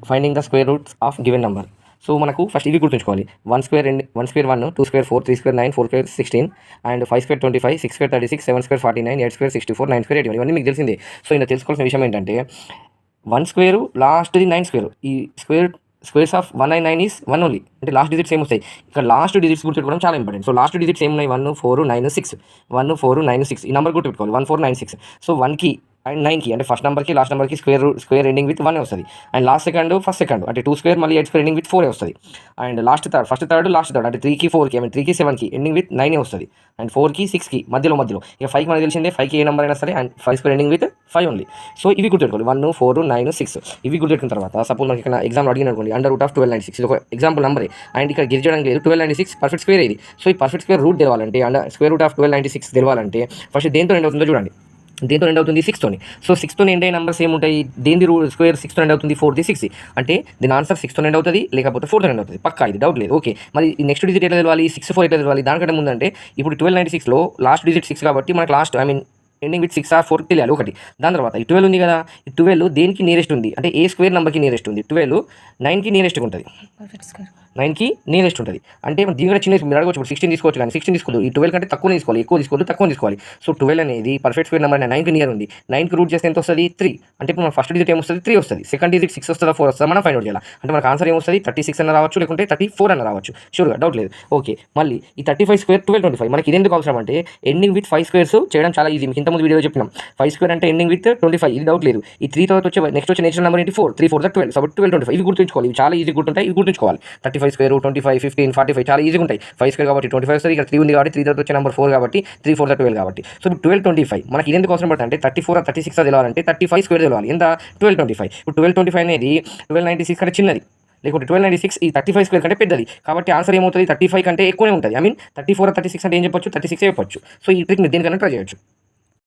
Finding the square roots of given number. So మనకు first ఇవి గుర్తుంచుకోవాలి. 1 square 1, 2 square 4, 3 square 9, 4 square 16 and 5 square 25, 6 square 36, 7 square 49, 8 square 64, 9 square 81. ఇవన్నీ మీకు తెలిసిందే. So ఇందులో తెలుసుకోవాల్సిన విషయం ఏంటంటే 1 స్క్వేర్ లాస్ట్ది 9 స్క్వేర్. ఈ స్క్వేర్స్ ఆఫ్ 199 ఈస్ 1 ఓన్లీ. అంటే లాస్ట్ డిజిట్స్ ఏమొస్తాయి ఇక్కడ, లాస్ట్ డిజిట్స్ గుర్తుపెట్టుకోవడం చాలా ఇంపార్టెంట్. సో లాస్ట్ డిజిట్స్ ఏమున్నాయి, 1 4 9 6, 1 4 9 6. ఈ నెంబర్ గుర్తుపెట్టుకోవాలి, 1496. సో 1కి అండ్ 9కి అంటే ఫస్ట్ నెంబర్కి లాస్ట్ నెంబర్కి స్క్వేర్ ఎండింగ్ విత్ 1 వస్తుంది. And last second first second అంటే 2 స్క్వేర్ మళ్ళీ 8 స్క్వేర్ ఎండింగ్ విత్ 4 వస్తుంది. And first third last third అంటే 3కి 4కి ఐ మీన్ 3కి 7కి ఎండింగ్ విత్ 9 వస్తుంది. అండ్ 4కి 6కి మధ్యలో ఇక 5కి మనకు తెలిసిందే, 5కి ఏ నెంబర్ అయినా సరే and 5 square ending with 5 only. So ఇవి గుర్తుపెట్టుకోవాలి, 1 4 9 6. ఇవి గుర్తుపెట్టుకున్న తర్వాత సపోజ్ మనకి ఇక్కడ ఎగ్జామ్ అడిగిన అనుకోండి, అండర్ రూట్ ఆఫ్ 1296 ఇది ఒక ఎగ్జాంపుల్ నెంబర్. అండ్ ఇక్కడ గిరి చేయడానికి లేదు, 1296 పర్ఫెక్ట్ స్క్వేర్ ఇది. సో ఈ పర్ఫెక్ట్ స్క్వేర్ రూట్ తెలవాలంటే అండ్ స్క్వేర్ రూట్ ఆఫ్ 1296 తెలవాలంటే ఫస్ట్ దేంతో ఎండ్ అవుతుందో చూడండి. దేంతో ఎండ్ అవుతుంది, 6తోని. సో 6తో ఎండ్ అయిన నెంబర్స్ ఏముంటాయి, దేని స్క్వేర్ 6తో ఎండ్ అవుతుంది, 4ది 6. అంటే దీని ఆన్సర్ 6తో ఎండ్ అవుతుంది లేకపోతే 4తో ఎండ్ అవుతుంది, పక్కా, ఇది డౌట్ లేదు. ఓకే, మరి నెక్స్ట్ డిజిట్ ఎట్లా తెలవాలి, 6 4 ఎట్లా తెలవాలి. దానికంటే ముందంటే ఇప్పుడు 1296లో లాస్ట్ డిజిట్ 6 కాబట్టి మనకు last I mean ending with 6 or 4 తెలియాలి ఒకటి. దాని తర్వాత ఈ 12 ఉంది కదా, ఈ 12 దేనికి నియరెస్ట్ ఉంది అంటే ఏ స్క్వేర్ నెంబర్కి నియరెస్ట్ ఉంది, 12 9కి నియరెస్ట్గా ఉంటుంది, 9కి నియరెస్ట్ ఉంటుంది. అంటే దీని కూడా చిన్న మీరు అడగవచ్చు, 16 తీసుకోవచ్చు కానీ 16 తీసుకోదు, ఈ 12 కంటే తక్కువ తీసుకోవాలి, ఎక్కువ తీసుకోవద్దు, తక్కువ తీసుకోవాలి. సో 12 అనేది పర్ఫెక్ట్ స్క్వేర్ నెంబర్ 9కి నియర్ ఉంది. 9కి రూట్ చేస్తే ఎంత వస్తుంది, 3. అంటే ఇప్పుడు మన ఫస్ట్ డిజిట్ ఏమొస్తుంది, 3 వస్తుంది. సెకండ్ డిజిట్ 6 వస్తుందా 4 వస్తుందా మనం ఫైండ్ అవుట్ చేయాలి. అంటే మనకు ఆన్సర్ ఏమొస్తుంది, 36 అన్న రావచ్చు లేకుంటే 34 అన్న రావచ్చు, షూర్గా డౌట్ లేదు. ఓకే, మళ్ళీ ఈ 35 స్క్వేర్ 1225 మనకి ఇది ఎందుకు అవసరం అంటే ఎండింగ్ విత్ 5 స్క్వేర్స్ చేయడం చాలా ఈజీ. మీకు ఇంతకుముందు వీడియో చెప్పినాం, 5 స్క్వేర్ అంటే ఎండింగ్ విత్ 25, ఇది డౌట్ లేదు. ఈ 3 తర్వాత నెక్స్ట్ వచ్చే నేచురల్ నెంబర్ ఏంటి, 4, 3 4 12, కాబట్టి 1225 ఇవి గుర్తుంచుకోవాలి. ఇవి చాలా ఈజీ గుర్తుంటాయి, ఇవి గుర్తుంచుకోవాలి. 35 స్క్వేర్ 25 15 45 చాలా ఈజీగా ఉంటాయి. 5 స్క్వేర్ కాబట్టి 25 వస్తుంది, ఇక్కడ 3 ఉంది కాబట్టి 3 తర్వాత వచ్చే నెంబర్ 4 కాబట్టి 3 4 12 కాబట్టి. సో 1225 మనకి ఇది ఎందుకు అవసరం పడుతుంది అంటే 34 36 తెలవాలంటే 35 స్క్వేర్ తెలవాలి. ఎంత, 1225. ఇప్పుడు 1225 అనేది 1296 కంటే చిన్నది, లేకుంటే 1296 ఈ 35 స్క్వేర్ కంటే పెద్దది. కాబట్టి ఆన్సర్ ఏమవుతుంది, 35 కంటే ఎక్కువనే ఉంటుంది. ఐ మీన్ 34 36 అంటే ఏం చెప్పొచ్చు, 36 చెప్పొచ్చు. సో ఈ ట్రిక్ మీరు దేనికన్నా ట్రై చేయొచ్చు.